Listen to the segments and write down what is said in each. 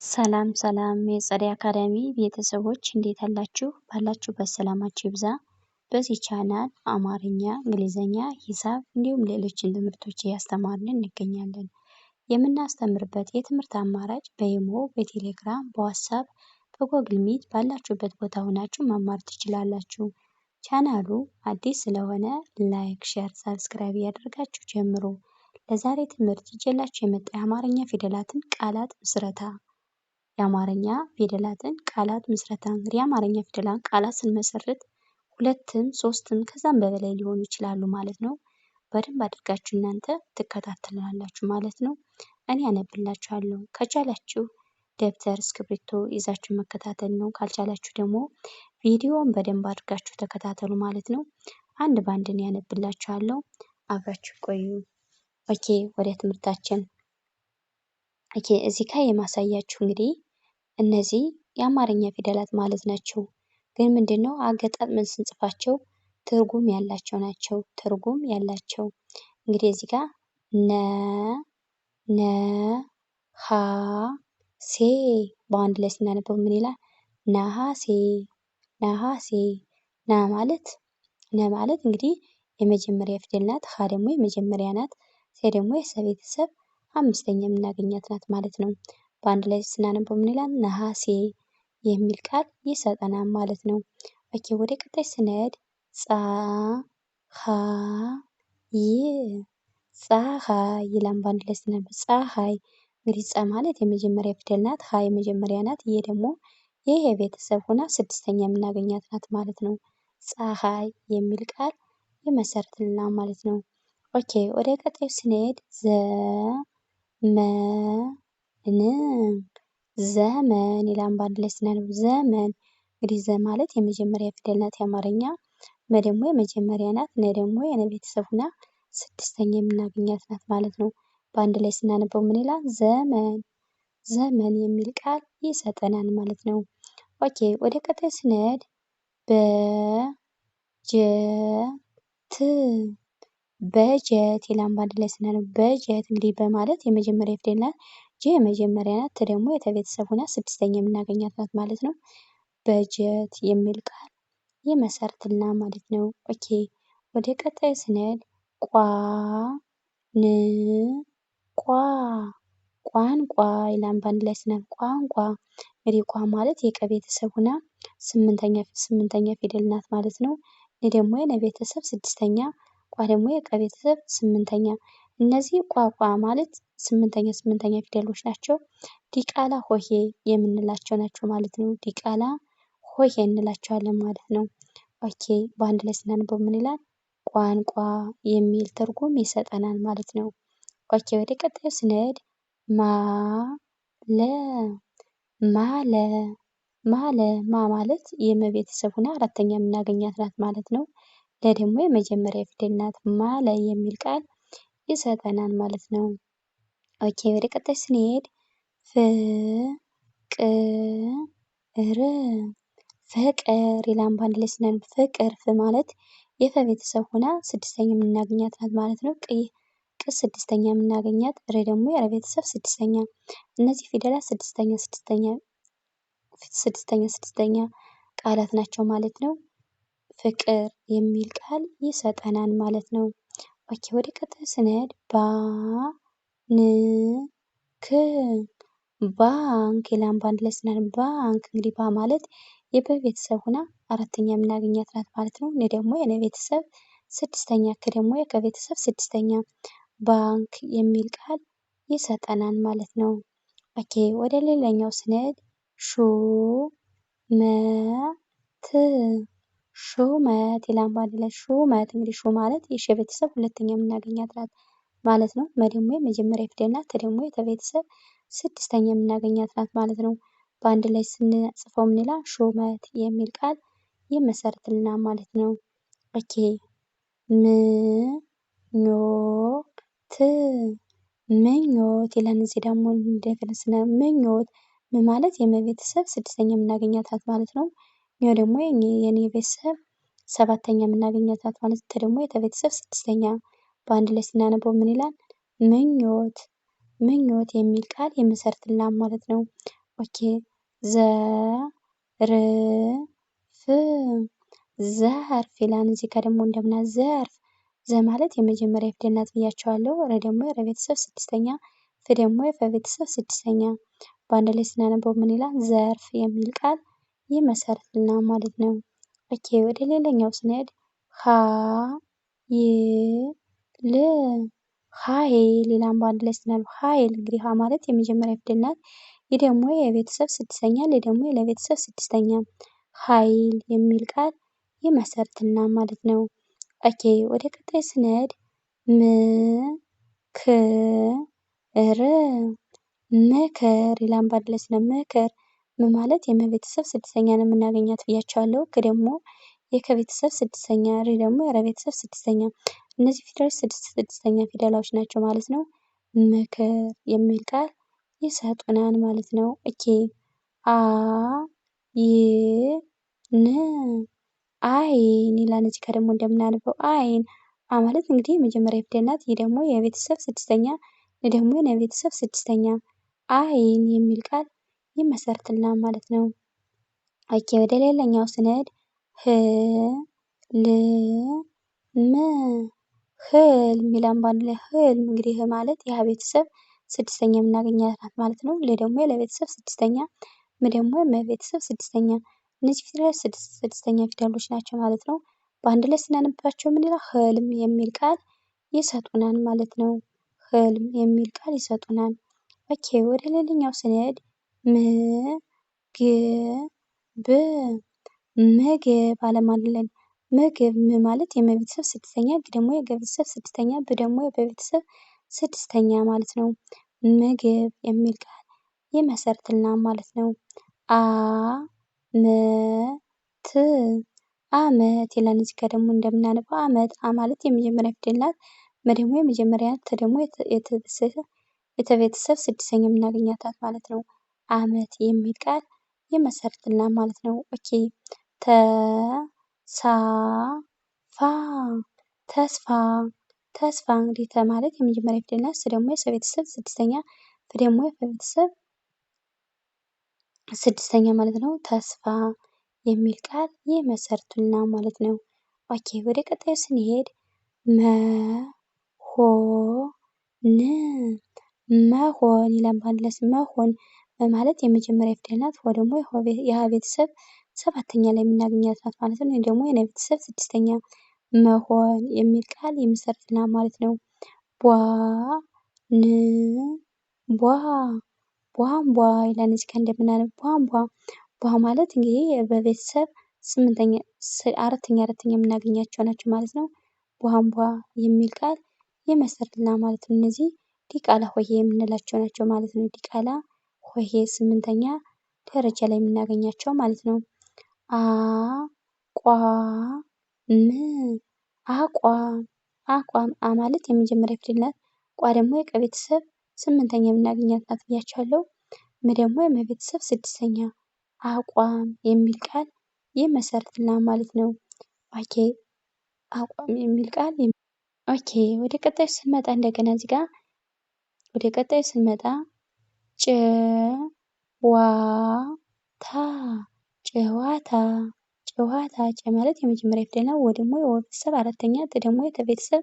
ሰላም ሰላም የፀደይ አካዳሚ ቤተሰቦች እንዴት አላችሁ? ባላችሁበት ሰላማችሁ ይብዛ። በዚህ ቻናል አማርኛ፣ እንግሊዘኛ፣ ሂሳብ እንዲሁም ሌሎችን ትምህርቶች እያስተማርን እንገኛለን። የምናስተምርበት የትምህርት አማራጭ በኢሞ፣ በቴሌግራም፣ በዋትስአፕ፣ በጎግል ሚት ባላችሁበት ቦታ ሆናችሁ መማር ትችላላችሁ። ቻናሉ አዲስ ስለሆነ ላይክ፣ ሼር፣ ሳብስክራይብ እያደረጋችሁ ጀምሩ። ለዛሬ ትምህርት ይዤላችሁ የመጣ የአማርኛ ፊደላትን ቃላት ምስረታ የአማርኛ ፊደላትን ቃላት ምስረታ። እንግዲህ የአማርኛ ፊደላት ቃላት ስንመሰርት ሁለትም ሶስትም ከዛም በላይ ሊሆኑ ይችላሉ ማለት ነው። በደንብ አድርጋችሁ እናንተ ትከታተላላችሁ ማለት ነው። እኔ አነብላችኋለሁ። ከቻላችሁ ደብተር እስክሪብቶ ይዛችሁ መከታተል ነው። ካልቻላችሁ ደግሞ ቪዲዮውን በደንብ አድርጋችሁ ተከታተሉ ማለት ነው። አንድ ባንድ እኔ አነብላችኋለሁ። አብራችሁ ቆዩ። ኦኬ፣ ወደ ትምህርታችን። ኦኬ፣ እዚህ ጋር የማሳያችሁ እንግዲህ እነዚህ የአማርኛ ፊደላት ማለት ናቸው። ግን ምንድነው አገጣጥመን ስንጽፋቸው ትርጉም ያላቸው ናቸው። ትርጉም ያላቸው እንግዲህ እዚህ ጋር ነ ሀ ሴ በአንድ ላይ ስናነበው ምን ይላል? ነሐሴ ነሐሴ። ነ ማለት እንግዲህ የመጀመሪያ ፊደል ናት። ሀ ደግሞ የመጀመሪያ ናት። ሴ ደግሞ የሰ ቤተሰብ አምስተኛ የምናገኛት ናት ማለት ነው። በአንድ ላይ ስናነበው ምን ይላል? ነሐሴ የሚል ቃል ይሰጠናል ማለት ነው። ኦኬ፣ ወደ ቀጣይ ስንሄድ ፀሐይ ይላል። በአንድ ላይ ስናነበው ፀሐይ። እንግዲህ ፀ ማለት የመጀመሪያ ፊደል ናት። ሀ የመጀመሪያ ናት። ይሄ ደግሞ ይህ የቤተሰብ ሆና ስድስተኛ የምናገኛት ናት ማለት ነው። ፀሐይ የሚል ቃል ይመሰርትልናል ማለት ነው። ኦኬ፣ ወደ ቀጣይ ስንሄድ ዘመን ይላል። በአንድ ላይ ስናነበው ዘመን። እንግዲህ ዘ ማለት የመጀመሪያ ፊደል ናት የአማርኛ። መ ደግሞ የመጀመሪያ ናት። ነ ደግሞ የነ ቤተሰብ ሆና ስድስተኛ የምናገኛት ናት ማለት ነው። በአንድ ላይ ስናነበው ምን ይላል? ዘመን ዘመን የሚል ቃል ይሰጠናል ማለት ነው። ኦኬ፣ ወደ ቀጣይ ስንሄድ በጀት ይላል። በአንድ ላይ ስናነበው በጀት። እንግዲህ በማለት የመጀመሪያ ፊደል ናት። ጀ የመጀመሪያ ናት። ተ ደግሞ የተቤተሰብ ሆና ስድስተኛ የምናገኛት ናት ማለት ነው። በጀት የሚል ቃል ይመሰርትልናል ማለት ነው። ኦኬ፣ ወደ ቀጣይ ስንሄድ ቋንቋ ይላል። በአንድ ላይ ስናነበው ቋንቋ። እንግዲህ ቋ ማለት የቀ ቤተሰብ ሆና ስምንተኛ ፊደል ናት ማለት ነው። ነ ደግሞ የነ ቤተሰብ ስድስተኛ፣ ቋ ደግሞ የቀ ቤተሰብ ስምንተኛ። እነዚህ ቋ ማለት ስምንተኛ ፊደሎች ናቸው። ዲቃላ ሆሄ የምንላቸው ናቸው ማለት ነው። ዲቃላ ሆሄ እንላቸዋለን ማለት ነው። ኦኬ፣ በአንድ ላይ ስናነበው ምን ይላል? ቋንቋ የሚል ትርጉም ይሰጠናል ማለት ነው። ኦኬ፣ ወደ ቀጣዩ ስንሄድ ማለ ማለት የመ ቤተሰብ ሆና አራተኛ የምናገኛት ናት ማለት ነው። ለ ደግሞ የመጀመሪያ ፊደል ናት። ማለ የሚል ቃል ይሰጠናል ማለት ነው። ኦኬ፣ ወደ ቀጣይ ስንሄድ ፍቅር ይላል። በአንድ ላይ ስናነበው ፍቅር። ፍ ማለት የፈ ቤተሰብ ሆና ስድስተኛ የምናገኛት ናት ማለት ነው። ቅ ስድስተኛ የምናገኛት፣ ረ ደግሞ የረ ቤተሰብ ስድስተኛ። እነዚህ ፊደላት ስድስተኛ ቃላት ናቸው ማለት ነው። ፍቅር የሚል ቃል ይሰጠናል ማለት ነው። ኦኬ፣ ወደ ቀጣይ ስንሄድ ባንክ ይላል። በአንድ ላይ ስናነበው ባንክ። እንግዲህ ባ ማለት የበ ቤተሰብ ሆና አራተኛ የምናገኛት ናት ማለት ነው። ነ ደግሞ የነ ቤተሰብ ስድስተኛ፣ ከ ደግሞ የከ ቤተሰብ ስድስተኛ። ባንክ የሚል ቃል ይሰጠናል ማለት ነው። ኦኬ፣ ወደ ሌላኛው ስንሄድ ሹመት ይላል። በአንድ ላይ ሹመት። እንግዲህ ሹ ማለት የሸ ቤተሰብ ሁለተኛ የምናገኛት ናት ማለት ነው። መ ደግሞ የመጀመሪያ ፊደል ናት። ተ ደግሞ የተ ቤተሰብ ስድስተኛ የምናገኛት ናት ማለት ነው። በአንድ ላይ ስንጽፈው ምን ይላል? ሹመት የሚል ቃል ይመሰርትልናል ማለት ነው። ኦኬ፣ ምኞት ይላል። እዚህ ደግሞ እንደገና ምኞት ማለት የመ ቤተሰብ ስድስተኛ የምናገኛት ናት ማለት ነው። ኞ ደግሞ የኔ ቤተሰብ ሰባተኛ የምናገኛት ናት ማለት ነው። ተ ደግሞ የተ ቤተሰብ ስድስተኛ። በአንድ ላይ ስናነበው ምን ይላል? ምኞት የሚል ቃል ይመሰርትልናል ማለት ነው። ኦኬ ዘርፍ ዘርፍ ይላል። እዚህ ጋር ደግሞ እንደምናት ዘርፍ ዘ ማለት የመጀመሪያ ፊደል ናት ብያቸዋለሁ። ረ ደግሞ የረ ቤተሰብ ስድስተኛ፣ ፍ ደግሞ የፈ ቤተሰብ ስድስተኛ። በአንድ ላይ ስናነበው ምን ይላል? ዘርፍ የሚል ቃል ይመሰርትልናል ማለት ነው። ኦኬ ወደ ሌላኛው ስንሄድ ሀ ይ ል ሀይል ይላል። በአንድ ላይ ስናነበው ሀይል እንግዲህ ሀ ማለት የመጀመሪያ ፊደል ናት። ይህ ደግሞ የቤተሰብ ስድስተኛ፣ ለ ደግሞ ለቤተሰብ ስድስተኛ። ሀይል የሚል ቃል ይመሰርትልናል ማለት ነው። ኦኬ ወደ ቀጣይ ስንሄድ ም ክ ር ምክር ይላል። በአንድ ላይ ስናነበው ምክር ም ማለት የመ ቤተሰብ ስድስተኛ ነው የምናገኛት ብያቸዋለሁ። ክ ደግሞ የከ ቤተሰብ ስድስተኛ፣ ር ደግሞ የረ ቤተሰብ ስድስተኛ። እነዚህ ፊደሎች ስድስተኛ ፊደላዎች ናቸው ማለት ነው። ምክር የሚል ቃል ይሰጡናል ማለት ነው። ኦኬ አ ይ ን አይን ይላል። እዚህ ጋር ደግሞ እንደምናነበው አይን አ ማለት እንግዲህ የመጀመሪያ ፊደል ናት። ይህ ደግሞ የቤተሰብ ስድስተኛ፣ ል ደግሞ የቤተሰብ ስድስተኛ። አይን የሚል ቃል ይመሰርትልናል ማለት ነው። ኦኬ ወደ ሌላኛው ስንሄድ ህ ል ም ህልም ይላል። በአንድ ላይ ህልም እንግዲህ ህ ማለት የሀ ቤተሰብ ስድስተኛ የምናገኛት ናት ማለት ነው። ለ ደግሞ ለቤተሰብ ስድስተኛ፣ ም ደግሞ የመ ቤተሰብ ስድስተኛ። እነዚህ ፊደሎች ስድስተኛ ፊደሎች ናቸው ማለት ነው። በአንድ ላይ ስናነባቸው ምን ይላል? ህልም የሚል ቃል ይሰጡናል ማለት ነው። ህልም የሚል ቃል ይሰጡናል። ኦኬ ወደ ሌላኛው ስንሄድ ም ግ ብ ምግብ አለማለን ምግብ ም ማለት የመ ቤተሰብ ስድስተኛ፣ ግ ደግሞ የገ ቤተሰብ ስድስተኛ፣ ብ ደግሞ የበ ቤተሰብ ስድስተኛ ማለት ነው። ምግብ የሚል ቃል ይመሰርትልናል ማለት ነው። አ መ ት አመት ይላል። እዚህ ጋር ደግሞ እንደምናነበው አመት አ ማለት የመጀመሪያ ፊደል ናት። መ ደግሞ የመጀመሪያ፣ ተ ደግሞ የተቤተሰብ ስድስተኛ የምናገኛት ናት ማለት ነው። አመት የሚል ቃል ይመሰርትልናል ማለት ነው። ኦኬ ተ ሳ ፋ ተስፋ ተስፋ እንግዲህ ተ ማለት የመጀመሪያ ፊደል ናት። ስ ደግሞ የሰ ቤተሰብ ስድስተኛ፣ ፍ ደግሞ የፈ ቤተሰብ ስድስተኛ ማለት ነው። ተስፋ የሚል ቃል ይመሰርቱልናል ማለት ነው። ኦኬ ወደ ቀጣዩ ስንሄድ መ ሆ ን መሆን ይላል። በአንድ ላይ መሆን ማለት የመጀመሪያ ፊደል ናት። ሆ ደግሞ የሀ ቤተሰብ ሰባተኛ ላይ የምናገኛት ናት ማለት ነው። ደግሞ የነ ቤተሰብ ስድስተኛ። መሆን የሚል ቃል ይመሰርትልናል ማለት ነው። ቧ ን ቧ ቧንቧ ይላል። እዚህ ጋር እንደምናነበው ቧንቧ ቧ ማለት እንግዲህ በቤተሰብ ስምንተኛ፣ አራተኛ የምናገኛቸው ናቸው ማለት ነው። ቧንቧ የሚል ቃል ይመሰርትልናል ማለት ነው። እነዚህ ዲቃላ ሆሄ የምንላቸው ናቸው ማለት ነው። ዲቃላ ሆሄ ስምንተኛ ደረጃ ላይ የምናገኛቸው ማለት ነው። አ ቋ ም አቋም አቋም አ ማለት የመጀመሪያ ፊደል ናት። ቋ ደግሞ የቀ ቤተሰብ ስምንተኛ የምናገኛት ናት ብያቸዋለሁ። ም ደግሞ የመ ቤተሰብ ስድስተኛ። አቋም የሚል ቃል ይመሰርትልናል ማለት ነው። ኦኬ አቋም የሚል ቃል ኦኬ ወደ ቀጣዩ ስንመጣ እንደገና እዚህ ጋር ወደ ቀጣዩ ስንመጣ ጭ ዋ ታ ጨዋታ ጨዋታ ጨ ማለት የመጀመሪያ ፊደል ነው። ወ ደግሞ የወ ቤተሰብ አራተኛ፣ ት ደግሞ የተ ቤተሰብ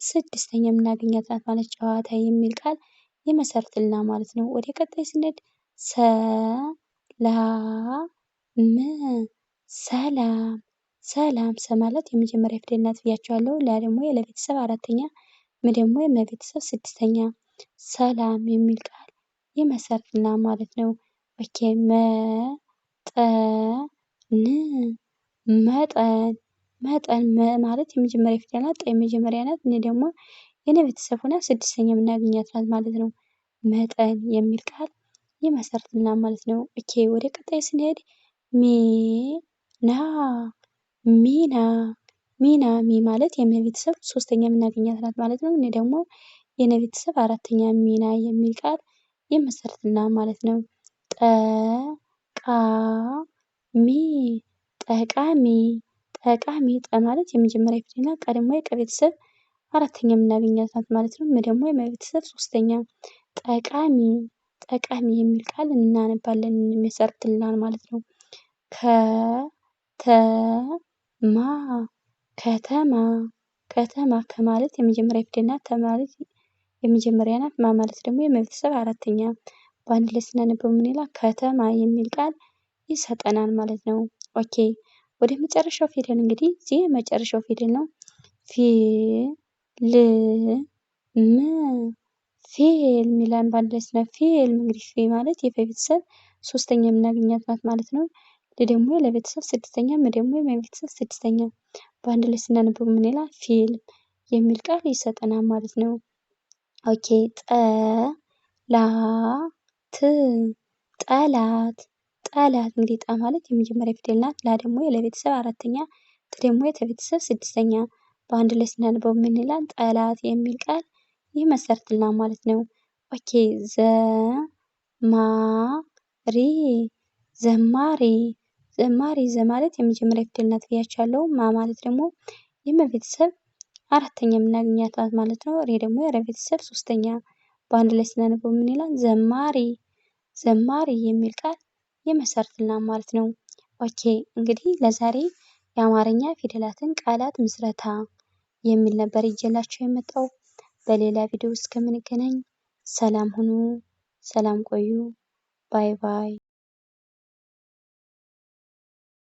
ስድስተኛ የምናገኛት ናት ማለት ጨዋታ የሚል ቃል ይመሰርትልናል ማለት ነው። ወደ ቀጣይ ስንሄድ ሰ ላ ም ሰላም ሰላም ሰ ማለት የመጀመሪያ ፊደል ናት ብያቸዋለሁ። ላ ደግሞ የለ ቤተሰብ አራተኛ፣ ም ደግሞ የመ ቤተሰብ ስድስተኛ። ሰላም የሚል ቃል ይመሰርትልናል ማለት ነው። ኦኬ መ ጠ ን መጠን መጠን መ ማለት የመጀመሪያ ፊደል ናት። ጠ የመጀመሪያ ናት። ን ደግሞ የነ ቤተሰብ ሆና ስድስተኛ የምናገኛት ናት ማለት ነው። መጠን የሚል ቃል ይመሰርትልናል ማለት ነው። ኦኬ ወደ ቀጣይ ስንሄድ ሚ ና ሚና ሚና ሚ ማለት የመ ቤተሰብ ሶስተኛ የምናገኛት ናት ማለት ነው። እኔ ደግሞ የነ ቤተሰብ አራተኛ ሚና የሚል ቃል ይመሰርትልናል ማለት ነው። ጠ ቃ ሚ ጠቃሚ ጠቃሚ ጠ ማለት የመጀመሪያ ፊደል ናት። ቃ ደግሞ የቀ ቤተሰብ አራተኛ የምናገኛት ናት ማለት ነው። ም ደግሞ የመ ቤተሰብ ሶስተኛ። ጠቃሚ ጠቃሚ የሚል ቃል እናነባለን ይመሰርትልናል ማለት ነው። ከተማ ከተማ ከተማ ከማለት የመጀመሪያ ፊደል ናት። ተ ማለት የመጀመሪያ ናት። ማ ማለት ደግሞ የመቤተሰብ አራተኛ በአንድ ላይ ስናነበው ምን ይላል? ከተማ የሚል ቃል ይሰጠናል ማለት ነው። ኦኬ ወደ መጨረሻው ፊደል እንግዲህ እዚህ የመጨረሻው ፊደል ነው። ፊ ል ም ፊልም ይላል በአንድ ላይ ስናነበው ፊልም እንግዲህ ፊ ማለት የፈ ቤተሰብ ሶስተኛ የምናገኛት ናት ማለት ነው። ል ደግሞ ለቤተሰብ ስድስተኛ፣ ም ደግሞ የመቤተሰብ ስድስተኛ በአንድ ላይ ስናነበው ምን ይላል? ፊልም የሚል ቃል ይሰጠናል ማለት ነው። ኦኬ ጠላት ጠላት እንግዲህ ጠ ማለት የመጀመሪያ ፊደል ናት። ላ ደግሞ ለቤተሰብ አራተኛ፣ ት ደግሞ የተቤተሰብ ስድስተኛ በአንድ ላይ ስናነበው ምን ይላል? ጠላት የሚል ቃል ይመሰርትልናል ማለት ነው። ኦኬ ዘማሪ ዘማሪ ዘማሪ ዘ ማለት የመጀመሪያ ፊደል ናት ብያችኋለሁ። ማ ማለት ደግሞ የመቤተሰብ አራተኛ የምናገኛት ናት ማለት ነው። ሬ ደግሞ የረ ቤተሰብ ሶስተኛ በአንድ ላይ ስናነበው ምን ይላል? ዘማሪ ዘማሪ የሚል ቃል ይመሰርትልናል ማለት ነው። ኦኬ እንግዲህ ለዛሬ የአማርኛ ፊደላትን ቃላት ምስረታ የሚል ነበር ይዤላችሁ የመጣው። በሌላ ቪዲዮ እስከምንገናኝ ሰላም ሁኑ፣ ሰላም ቆዩ። ባይ ባይ።